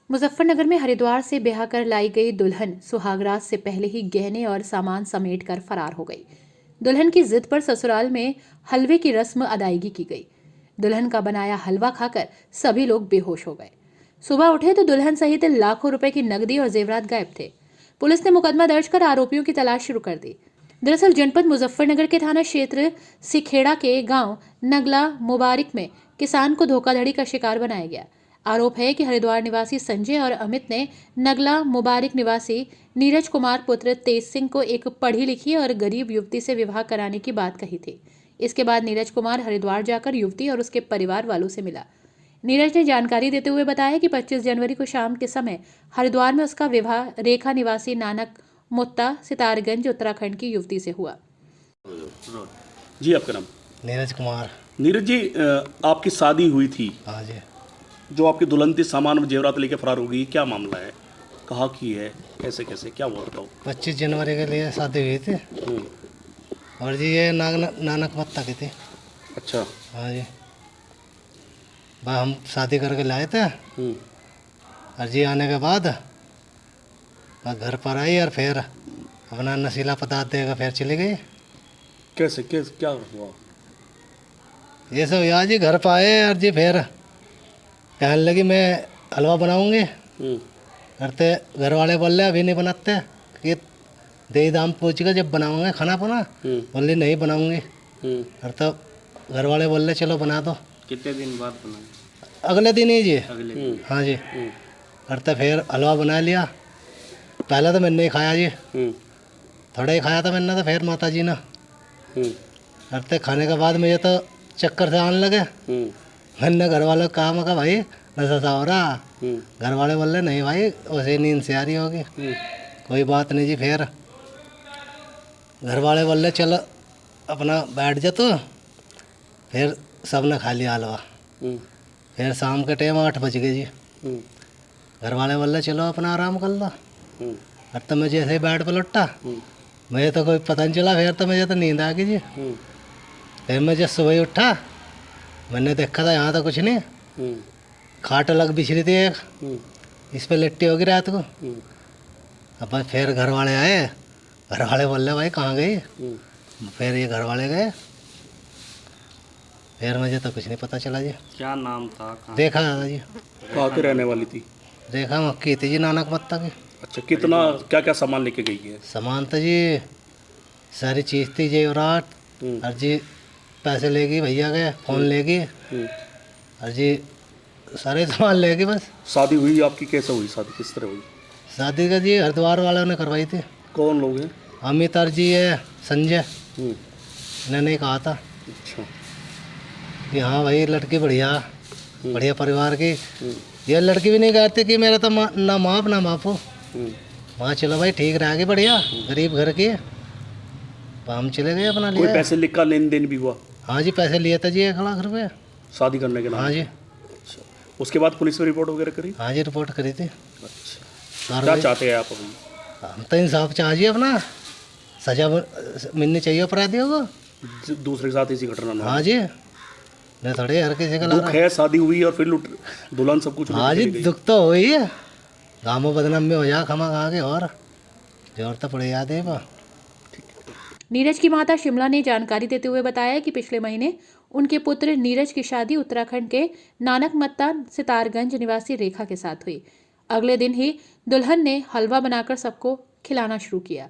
मुजफ्फरनगर में हरिद्वार से ब्याह कर लाई गई दुल्हन सुहागरात से पहले ही गहने और सामान समेट कर फरार हो गई। दुल्हन की जिद पर ससुराल में हलवे की रस्म अदायगी की गई। दुल्हन का बनाया हलवा खाकर सभी लोग बेहोश हो गए। सुबह उठे तो दुल्हन सहित लाखों रुपए की नकदी और जेवरात गायब थे। पुलिस ने मुकदमा दर्ज कर आरोपियों की तलाश शुरू कर दी। दरअसल जनपद मुजफ्फरनगर के थाना क्षेत्र सिखेड़ा के गांव नगला मुबारक में किसान को धोखाधड़ी का शिकार बनाया गया। आरोप है कि हरिद्वार निवासी संजय और अमित ने नगला मुबारक निवासी नीरज कुमार पुत्र तेज सिंह को एक पढ़ी लिखी और गरीब युवती से विवाह कराने की बात कही थी। इसके बाद नीरज कुमार हरिद्वार जाकर युवती और उसके परिवार वालों से मिला। नीरज ने जानकारी देते हुए बताया कि 25 जनवरी को शाम के समय हरिद्वार में उसका विवाह रेखा निवासी नानक मुत्ता सितारगंज उत्तराखंड की युवती से हुआ। जी, आपका नाम? नीरज कुमार। नीरज जी, आपकी शादी हुई थी, हाँ जी। जो आपकी दुल्हन थी सामान और जेवरात लेके फरार हो गई, क्या मामला है? कहाँ की है, कैसे कैसे क्या हुआ बताओ? 25 जनवरी के लिए शादी हुई थी और जी ये नानक मत्ता की थी। अच्छा। हाँ जी, बस हम शादी करके लाए थे और जी आने के बाद बस घर पर आई और फिर अपना नशीला पदार्थ देकर फिर चली गई। कैसे क्या हुआ? ये सब यार जी घर पर आए और जी फिर कहने लगी मैं हलवा बनाऊंगी। करते घर वाले बोल रहे अभी नहीं बनाते कि दे दाम पूछ के जब बनाऊंगे खाना पना। बोली नहीं बनाऊंगी। और तो घर वाले बोल रहे चलो बना दो। कितने दिन बाद बनाए? अगले दिन ही जी। अगले दिन? हाँ जी। और तो फिर हलवा बना लिया। पहले तो मैंने ही खाया जी, थोड़ा ही खाया था मैंने, तो फिर माता जी ने। और तो खाने के बाद मुझे तो चक्कर से आने लगे। मैंने घर वालों को कहा, मैं कहा भाई नशा हो रहा। घर वाले बोल रहे नहीं भाई वैसे नींद से आ रही होगी। कोई बात नहीं जी। फिर घर वाले बोल रहे चलो अपना बैठ जा तू। फिर सब ने खा लिया हलवा। फिर शाम के टाइम 8 बज गए जी। घर वाले बोल रहे चलो अपना आराम कर लो। और तो मैं जैसे ही बेड पर लौटा, मुझे तो कोई पता नहीं चला। फिर तो मुझे तो नींद आ गई जी। फिर मैं जब सुबह उठा, मैंने देखा था यहाँ तो कुछ नहीं। खाट अलग बिछरी थी एक, इस पर लिट्टी होगी रात को। अब फिर घर वाले आए। घर वाले बोल रहे भाई कहाँ गई? फिर ये घर वाले गए। फिर मुझे तो कुछ नहीं पता चला जी। क्या नाम था? देखा था जी। कहाँ के रहने वाली थी? देखा मक्की थी जी नानक मत्ता की। अच्छा, कितना क्या क्या सामान लेके गई है? सामान तो जी सारी चीज़ थी जेवरात। और जी पैसे लेगी भैया के, फ़ोन लेगी और जी सारे सामान लेगी बस। शादी हुई आपकी, कैसे हुई शादी, किस तरह हुई? शादी का जी हरिद्वार वालों ने करवाई थी। कौन लोग हैं? अमित और जी है संजय, इन्होंने ही कहा था अच्छा। कि हाँ भाई लड़की बढ़िया बढ़िया परिवार की। ये लड़की भी नहीं कहती कि मेरा तो ना माप ना बापू। वहाँ चलो भाई ठीक रहेगी बढ़िया, गरीब घर की। हम चले गए अपना कोई लिए। पैसे लिखा लेन देन भी हुआ? हाँ जी पैसे लिए थे जी 1 लाख रुपये शादी करने के नाम? हाँ जी। अच्छा, उसके बाद पुलिस में रिपोर्ट वगैरह करी? हाँ जी रिपोर्ट करी थी। अच्छा, क्या चाहते हैं आप अभी? हम तो इंसाफ चाहिए, अपना सजा मिलनी चाहिए अपराधियों को। दूसरे के साथ ऐसी घटना ना हो। हाँ जी, नहीं थोड़ी हर किसी का दुख है, शादी हुई और फिर लुट दुल्हन सब कुछ लुट हाँ के जी ले गई। दुख तो हो ही है। गाँव में बदनाम में हो जा खमा खा के और जोर तो पड़े याद है बा। नीरज की माता शिमला ने जानकारी देते हुए बताया कि पिछले महीने उनके पुत्र नीरज की शादी उत्तराखंड के नानक मत्ता सितारगंज निवासी रेखा के साथ हुई। अगले दिन ही दुल्हन ने हलवा बनाकर सबको खिलाना शुरू किया,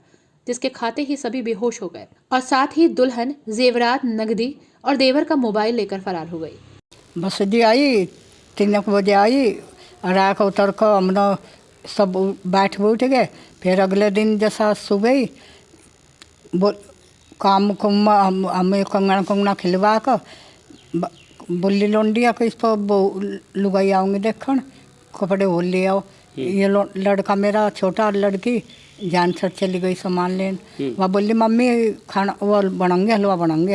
जिसके खाते ही सभी बेहोश हो गए और साथ ही दुल्हन जेवरात, नगदी और देवर का मोबाइल लेकर फरार हो गई। बस जी आई 3 बजे आई और आकर उतर कर हमने सब बैठ उठ गए। फिर अगले दिन जैसा सुबह ही काम कुम हमें कंगना कंगना खिलवा कर बोली लोंडिया को इस पर लुगाई आऊँगी देखन कपड़े हो ले आओ। ये लड़का मेरा छोटा लड़की जान सर चली गई सामान लेन। वह बोली मम्मी खाना वो बनाऊंगे हलवा बनाऊंगे।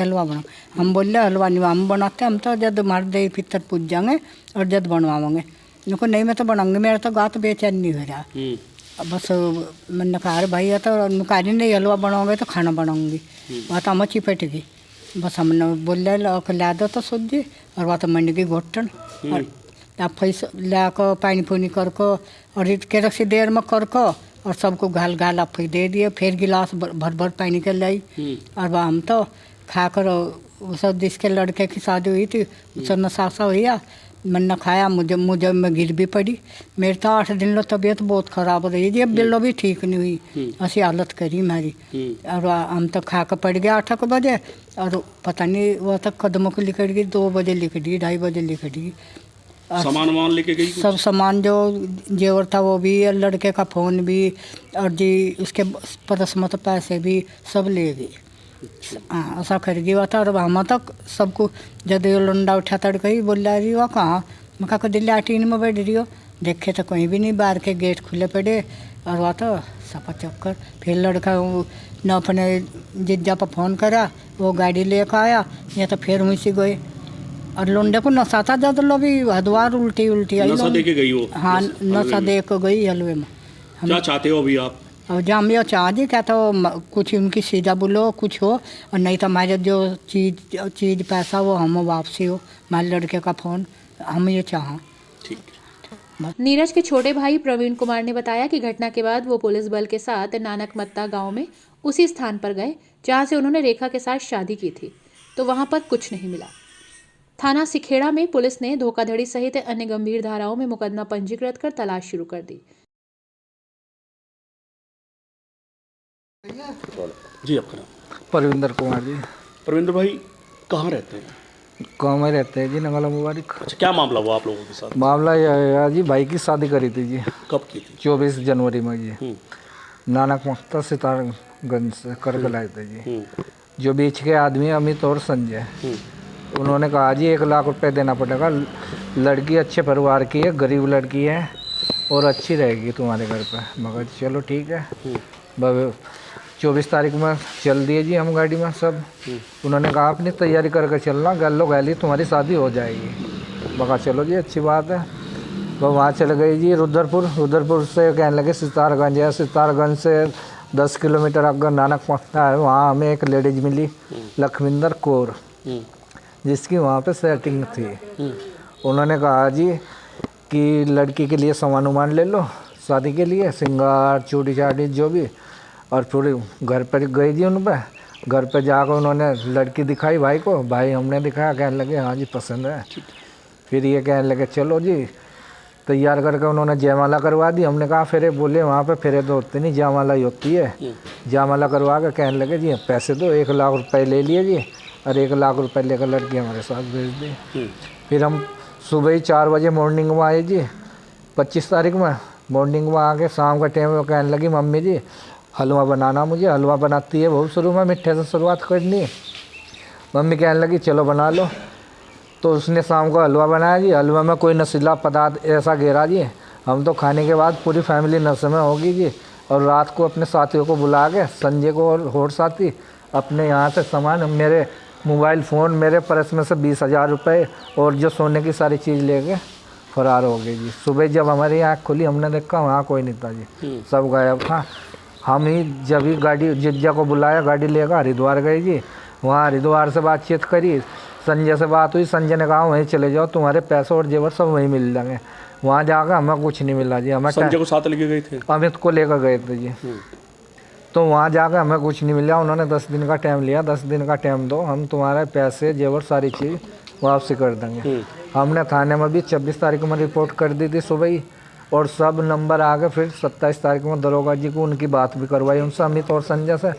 हम बोले हलवा नहीं हम बनाते, हम तो जब मार दे पितर पूछ जाएंगे और जब बनवाओगे। उनको नहीं मैं तो बनाऊंगी, मेरा तो गात बेचैन नहीं हो रहा। बस मैंने कहा अरे भाई तो कारी नहीं हलवा बनाओगे तो खाना बनाऊंगी। वह तो हम चिपट गई। बस हमने बोले ला दो तो सूजी और वह तो मंड गई घोटन और आप फैस ला कर पानी पुनी कर को और के रसी देर में कर को और सबको घाल घाल आप दे दिए, फिर गिलास भर भर पानी के लाई। और वह हम तो खाकर वो सब जिसके लड़के की शादी हुई थी उससे नशासा हुआ, मैंने खाया, मुझे मैं गिर भी पड़ी। मेरे तो 8 दिन लो तबीयत बहुत ख़राब रही जी, अब बिल्लो भी ठीक नहीं हुई, ऐसी हालत करी मेरी। और हम तो खा कर पड़ गया 8 बजे और पता नहीं वो तक कदमों को लिखट गई, 2 बजे लिख दी, 2:30 बजे लिख दी। सामान वामान लेके गई कुछ? सब सामान जो जेवर था वो भी, लड़के का फ़ोन भी और जी उसके परस में तो पैसे भी सब ले गई। हाँ ऐसा कर गया था। और हम तक सबको जब ये लंडा उठा तड़ गई, बोल रहा जी वह कहाँ, मैं कहा दिल्ली लाटीन में बैठ रही हो, देखे तो कहीं भी नहीं, बाहर के गेट खुले पड़े। और वह तो सफा चक्कर। फिर लड़का न अपने जिज्जा पर फ़ोन करा, वो गाड़ी लेकर आया, या तो फिर वहीं से गए। और लुंडे को नशा था जब लो भी हदवार उल्टी आई। नशा दे के गई वो? हाँ नशा दे के गई हलवे में। क्या चाहते हो अभी आप? और जहाँ ये चाह जी क्या तो कुछ उनकी सीधा बोलो कुछ हो, और नहीं तो हमारे जो चीज़ पैसा वो हम वापसी हो, हमारे लड़के का फ़ोन हम ये चाहें। ठीक। नीरज के छोटे भाई प्रवीण कुमार ने बताया कि घटना के बाद वो पुलिस बल के साथ नानकमत्ता गांव में उसी स्थान पर गए जहां से उन्होंने रेखा के साथ शादी की थी, तो वहां पर कुछ नहीं मिला। थाना सिखेड़ा में पुलिस ने धोखाधड़ी सहित अन्य गंभीर धाराओं में मुकदमा पंजीकृत कर तलाश शुरू कर दी। जी आपका नाम? परविंदर कुमार जी। परविंदर भाई कहाँ रहते हैं? गाँव में रहते हैं जी, नंगला मुबारक। अच्छा, क्या मामला हुआ आप लोगों के साथ? मामला यह है जी, भाई की शादी करी थी जी। कब की थी? 24 जनवरी में जी, नानकमत्ता सितारगंज से करके लाए थे जी। जो बीच के आदमी अमित और संजय, उन्होंने कहा जी 1 लाख रुपए देना पड़ेगा, लड़की अच्छे परिवार की है, गरीब लड़की है और अच्छी रहेगी तुम्हारे घर पे। मगर चलो ठीक है। 24 तारीख में चल दिए जी हम गाड़ी में सब। उन्होंने कहा अपनी तैयारी करके चलना, गलो गैली तुम्हारी शादी हो जाएगी। मगर चलो जी अच्छी बात है। वो वहाँ चले गई जी रुद्रपुर से कहने लगे सितारगंज है, सितारगंज से 10 किलोमीटर अगर नानकमत्ता है, वहाँ हमें एक लेडीज मिली लखविंदर कौर, जिसकी वहाँ पे सेटिंग थी। उन्होंने कहा जी कि लड़की के लिए सामान उमान ले लो शादी के लिए, सिंगार चूड़ी चाड़ी जो भी। और पूरी घर पर गई जी, उन पर घर पर जाकर उन्होंने लड़की दिखाई भाई को, भाई हमने दिखाया, कहने लगे हाँ जी पसंद है। फिर ये कहने लगे चलो जी, तैयार करके उन्होंने जयमाला करवा दी। हमने कहा फेरे, बोले वहाँ पे फेरे तो होते नहीं, जयमाला ही होती है। जयमाला करवा के कहने लगे जी पैसे दो, 1 लाख रुपए ले लिए जी, और 1 लाख रुपए लेकर लड़की हमारे साथ भेज दी। फिर हम सुबह ही 4 बजे मॉर्निंग में आए जी, 25 तारीख में मॉर्निंग में आके शाम का टाइम में कहने लगी मम्मी जी हलवा बनाना, मुझे हलवा बनाती है बहुत शुरू में, मिठे से शुरुआत करनी। मम्मी कहने लगी चलो बना लो। तो उसने शाम को हलवा बनाया जी। हलवा में कोई नशीला पदार्थ ऐसा घेरा जी, हम तो खाने के बाद पूरी फैमिली नशे में होगी जी। और रात को अपने साथियों को बुला के, संजय को और साथी, अपने यहाँ से सामान, मेरे मोबाइल फ़ोन, मेरे पर्स में से 20,000 रुपये और जो सोने की सारी चीज़ लेके फरार हो गई जी। सुबह जब हमारी आँख खुली हमने देखा वहाँ कोई नहीं था जी, सब गायब था। हम ही जब ही गाड़ी जिज्जा को बुलाया, गाड़ी लेकर हरिद्वार गए जी। वहाँ हरिद्वार से बातचीत करी, संजय से बात हुई, संजय ने कहा वहीं चले जाओ, तुम्हारे पैसे और जेवर सब वहीं मिल जाएंगे। वहाँ जाकर हमें कुछ नहीं मिला जी। हमें संजय को साथ लेके गए थे? अमित को लेकर गए थे जी। तो वहाँ जाकर हमें कुछ नहीं मिला। उन्होंने 10 दिन का टाइम लिया, 10 दिन का टाइम दो, हम तुम्हारे पैसे जेवर सारी चीज़ वापसी कर देंगे। हमने थाने में भी 26 तारीख में रिपोर्ट कर दी थी सुबह ही, और सब नंबर आ गए। फिर 27 तारीख में दरोगा जी को उनकी बात भी करवाई उनसे, अमित और संजय से।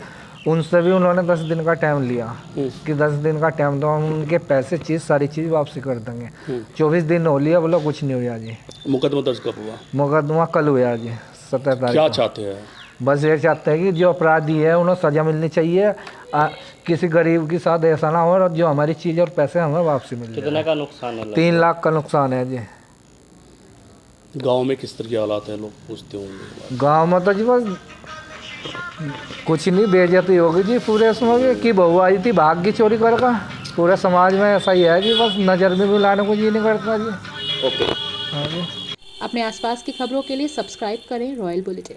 उनसे भी उन्होंने 10 दिन का टाइम लिया कि 10 दिन का टाइम दो, हम उनके पैसे चीज़ सारी चीज़ वापसी कर देंगे। 24 दिन हो लिया, बोलो कुछ नहीं हुआ जी। मुकदमा दर्ज कब हुआ? मुकदमा कल हुआ जी 17 तारीख। क्या चाहते हैं? बस ये चाहते हैं कि जो अपराधी है उन्हें सज़ा मिलनी चाहिए, किसी गरीब के साथ ऐसा ना हो, और जो हमारी चीज़ और पैसे हमें वापसी मिल जाए। कितने का नुकसान है? 3 लाख का नुकसान है जी। गांव में किस तरह के हालात हैं, लोग पूछते होंगे? गांव में तो जी बस कुछ नहीं, बेइज्जती होगी जी पूरे इसमें कि बहू आई थी भाग की चोरी कर का। पूरे समाज में ऐसा ही है जी, बस नज़र में भी लाने को जी नहीं करता जी। ओके। हाँ जी। अपने आसपास की खबरों के लिए सब्सक्राइब करें रॉयल बुलेटिन।